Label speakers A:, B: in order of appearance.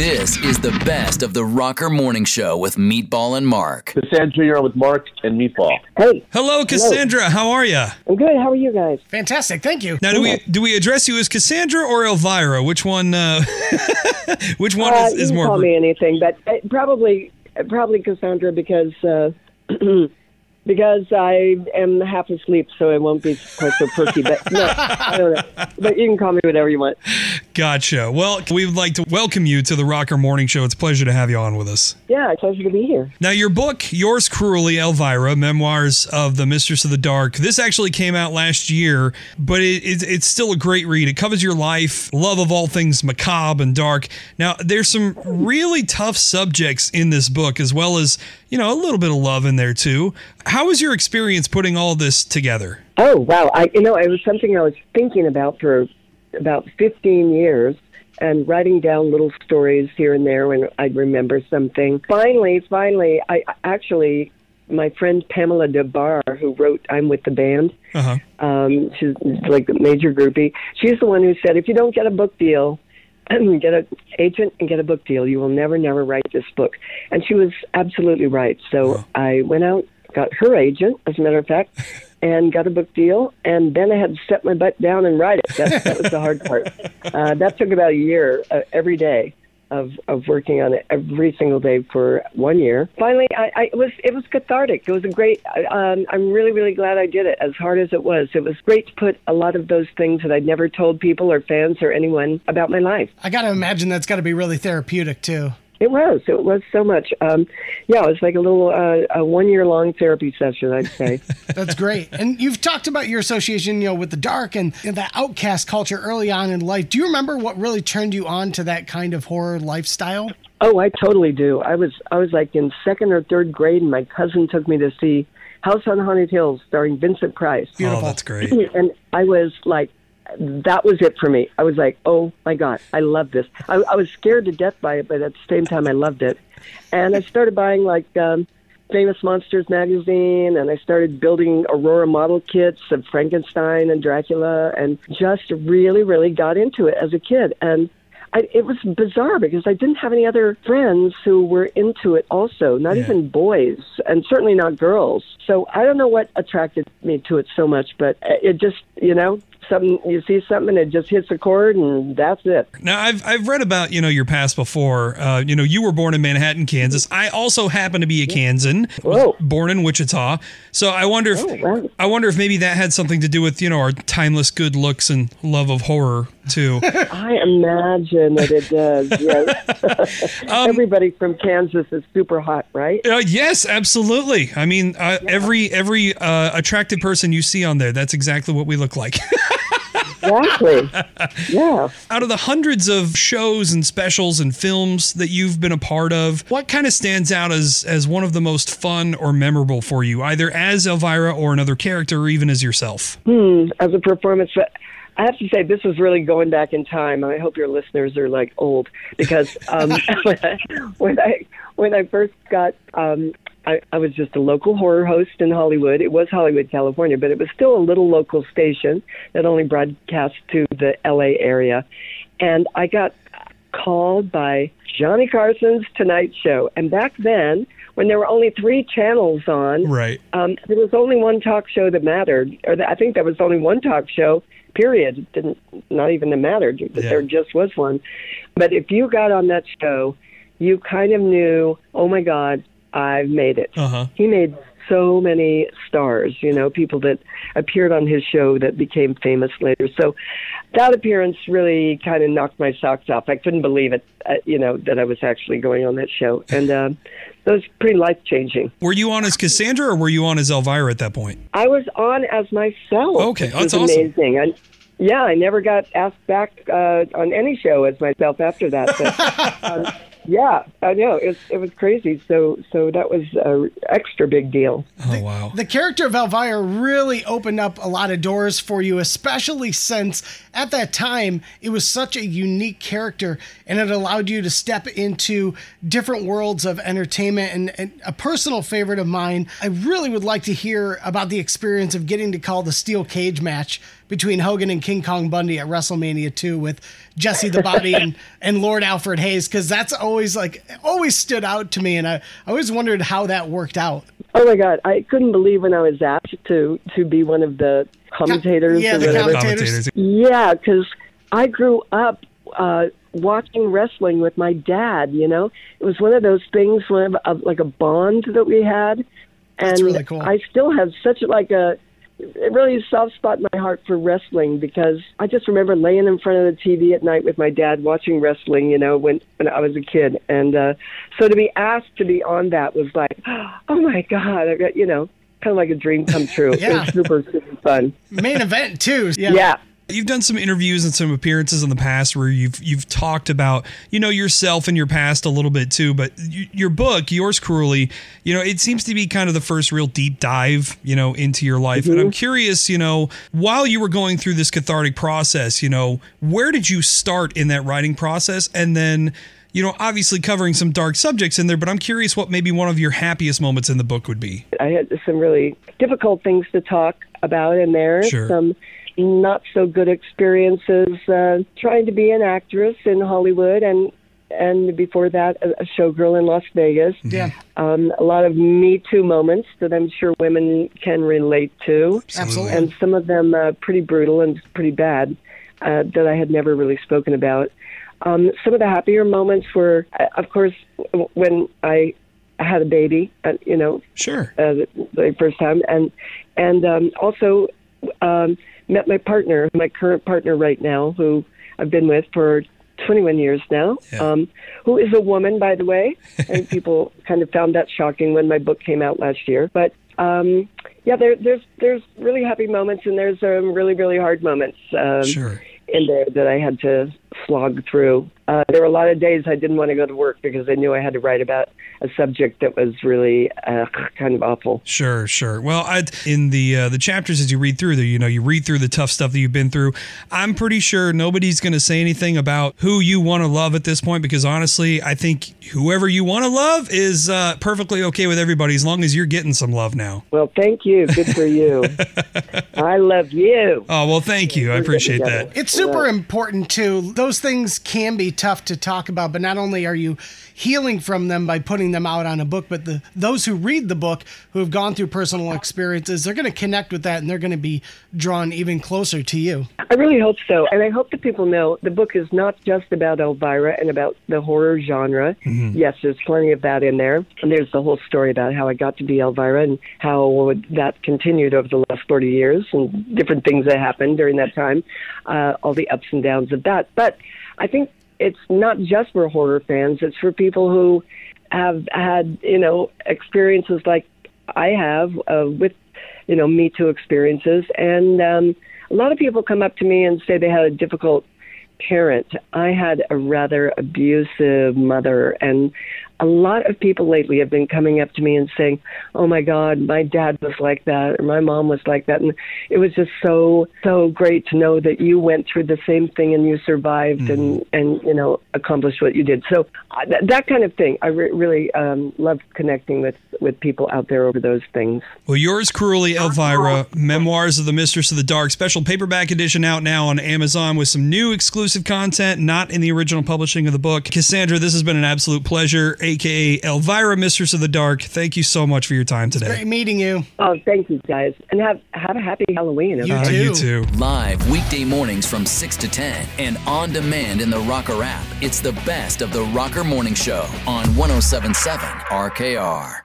A: This is the best of the Rocker Morning Show with Meatball and Mark.
B: Cassandra, you're on with Mark and Meatball.
C: Hey.
D: Hello, Cassandra. How are you?
C: I'm good. How are you guys?
E: Fantastic. Thank you.
D: Now, do we address you as Cassandra or Elvira? Which one? Which one is more?
C: You can call me anything, but probably Cassandra because because I am half asleep, so I won't be quite so perky. But no, I don't know. But you can call me whatever you want.
D: Gotcha. Well, we would like to welcome you to the Rocker Morning Show. It's a pleasure to have you on with us.
C: Yeah, pleasure to be here.
D: Now, your book, Yours Cruely, Elvira, Memoirs of the Mistress of the Dark, this actually came out last year, but it's still a great read. It covers your life, love of all things macabre and dark. Now, there's some really tough subjects in this book, as well as, a little bit of love in there, too. How was your experience putting all this together?
C: Oh, wow. It was something I was thinking about for about 15 years and writing down little stories here and there when I'd remember something. Finally, my friend Pamela DeBar, who wrote I'm With the Band, she's like a major groupie, she's the one who said, if you don't get a book deal, get an agent and get a book deal, you will never write this book. And she was absolutely right. So I went out, got her agent, as a matter of fact, and got a book deal, and then I had to set my butt down and write it. That was the hard part. That took about a year, every day of working on it every single day for 1 year. Finally, it was cathartic. It was a great. I'm really, really glad I did it. As hard as it was great to put a lot of those things that I'd never told people or fans or anyone about my life.
E: I got to imagine that's got to be really therapeutic too.
C: It was so much. It was like a little a 1 year long therapy session, I'd say.
E: That's great. And you've talked about your association, with the dark and the outcast culture early on in life. Do you remember what really turned you on to that kind of horror lifestyle?
C: Oh, I totally do. I was like in second or third grade, and my cousin took me to see House on Haunted Hills, starring Vincent Price.
D: Beautiful. Oh, that's great.
C: And I was like, that was it for me. I was like, oh my God, I love this. I was scared to death by it, but at the same time, I loved it. And I started buying Famous Monsters magazine, and I started building Aurora model kits of Frankenstein and Dracula, and just really, really got into it as a kid. And it was bizarre because I didn't have any other friends who were into it also, not even boys, and certainly not girls. So I don't know what attracted me to it so much, but it just, you see something and it just hits a chord, and that's it.
D: Now, I've read about, your past before. You were born in Manhattan, Kansas. I also happen to be a Kansan, born in Wichita. So I wonder if maybe that had something to do with, our timeless good looks and love of horror, too.
C: I imagine that it does, yes. Everybody from Kansas is super hot, right?
D: Yes, absolutely. I mean, every attractive person you see on there, that's exactly what we look like.
C: Exactly. Yeah.
D: Out of the hundreds of shows and specials and films that you've been a part of, what kind of stands out as one of the most fun or memorable for you, either as Elvira or another character, or even as yourself?
C: As a performance, I have to say this was really going back in time. I hope your listeners are like old, because when I first got. I was just a local horror host in Hollywood. It was Hollywood, California, but it was still a little local station that only broadcast to the L.A. area. And I got called by Johnny Carson's Tonight Show. And back then, when there were only 3 channels on,
D: right.
C: There was only one talk show that mattered. I think there was only one talk show, period. Not even that mattered. There just was one. But if you got on that show, you kind of knew, oh, my God, I've made it. He made so many stars, people that appeared on his show that became famous later. So that appearance really kind of knocked my socks off. I couldn't believe it, that I was actually going on that show. And that was pretty life-changing.
D: Were you on as Cassandra or were you on as Elvira at that point?
C: I was on as myself.
D: Okay, that's
C: awesome. Amazing. I never got asked back on any show as myself after that. But, Yeah, I know. It was crazy. So that was an extra big deal.
D: Oh, wow.
E: The character of Elvira really opened up a lot of doors for you, especially since at that time it was such a unique character and it allowed you to step into different worlds of entertainment. And a personal favorite of mine, I really would like to hear about the experience of getting to call the steel cage match between Hogan and King Kong Bundy at WrestleMania 2 with Jesse the Body and Lord Alfred Hayes, because that's always stood out to me, and I always wondered how that worked out.
C: Oh my God, I couldn't believe when I was asked to be one of the commentators.
E: Yeah, the commentators.
C: Yeah, because I grew up watching wrestling with my dad. You know, it was one of those things, like a bond that we had, and
E: that's really cool.
C: I still have such really a soft spot in my heart for wrestling, because I just remember laying in front of the TV at night with my dad watching wrestling, you know, when I was a kid. And so to be asked to be on that was like, oh my God, I got, you know, kind of like a dream come true.
E: Yeah.
C: It was super, super fun.
E: Main event too.
C: Yeah.
D: You've done some interviews and some appearances in the past where you've talked about, you know, yourself and your past a little bit too, but your book, Yours Cruely, you know, it seems to be kind of the first real deep dive, you know, into your life.
C: Mm-hmm.
D: And I'm curious, you know, while you were going through this cathartic process, you know, where did you start in that writing process? And then, you know, obviously covering some dark subjects in there, but I'm curious what maybe one of your happiest moments in the book would be.
C: I had some really difficult things to talk about in there.
D: Sure.
C: Some not so good experiences trying to be an actress in Hollywood, and before that a showgirl in Las Vegas.
E: Yeah.
C: A lot of Me Too moments that I'm sure women can relate to.
E: Absolutely.
C: And some of them pretty brutal and pretty bad that I had never really spoken about. Some of the happier moments were, of course, when I had a baby, you know,
D: Sure.
C: The very first time, and also met my partner, my current partner right now, who I've been with for 21 years now, who is a woman, by the way. And people kind of found that shocking when my book came out last year. But yeah, there's really happy moments, and there's really, really hard moments
D: Sure.
C: in there that I had to slog through. There were a lot of days I didn't want to go to work because I knew I had to write about a subject that was really kind of awful.
D: Sure. Well, in the chapters as you read through there, you know, you read through the tough stuff that you've been through. I'm pretty sure nobody's going to say anything about who you want to love at this point, because honestly, I think whoever you want to love is perfectly okay with everybody as long as you're getting some love now.
C: Well, thank you. Good for you. I love you.
D: Oh, well, thank you. I appreciate that.
E: It's super important too. Those things can be tough to talk about, but not only are you healing from them by putting them out on a book, but those who read the book who have gone through personal experiences, they're going to connect with that, and they're going to be drawn even closer to you.
C: I really hope so. And I hope that people know the book is not just about Elvira and about the horror genre. Mm-hmm. Yes, there's plenty of that in there. And there's the whole story about how I got to be Elvira and how that continued over the last 40 years and different things that happened during that time, all the ups and downs of that. But I think it's not just for horror fans. It's for people who have had, you know, experiences like I have with, you know, Me Too experiences. And a lot of people come up to me and say they had a difficult parent. I had a rather abusive mother, and a lot of people lately have been coming up to me and saying, oh my God, my dad was like that, or my mom was like that. And it was just so great to know that you went through the same thing and you survived and you know, accomplished what you did. So that kind of thing, I really love connecting with people out there over those things.
D: Well, Yours Cruely, Elvira, Memoirs of the Mistress of the Dark, special paperback edition out now on Amazon with some new exclusive content, not in the original publishing of the book. Cassandra, this has been an absolute pleasure, a.k.a. Elvira, Mistress of the Dark. Thank you so much for your time today.
E: Great meeting you.
C: Oh, thank you, guys. And have a happy Halloween. Okay?
D: You too.
A: Live weekday mornings from 6 to 10 and on demand in the Rocker app. It's the best of the Rocker Morning Show on 107.7 RKR.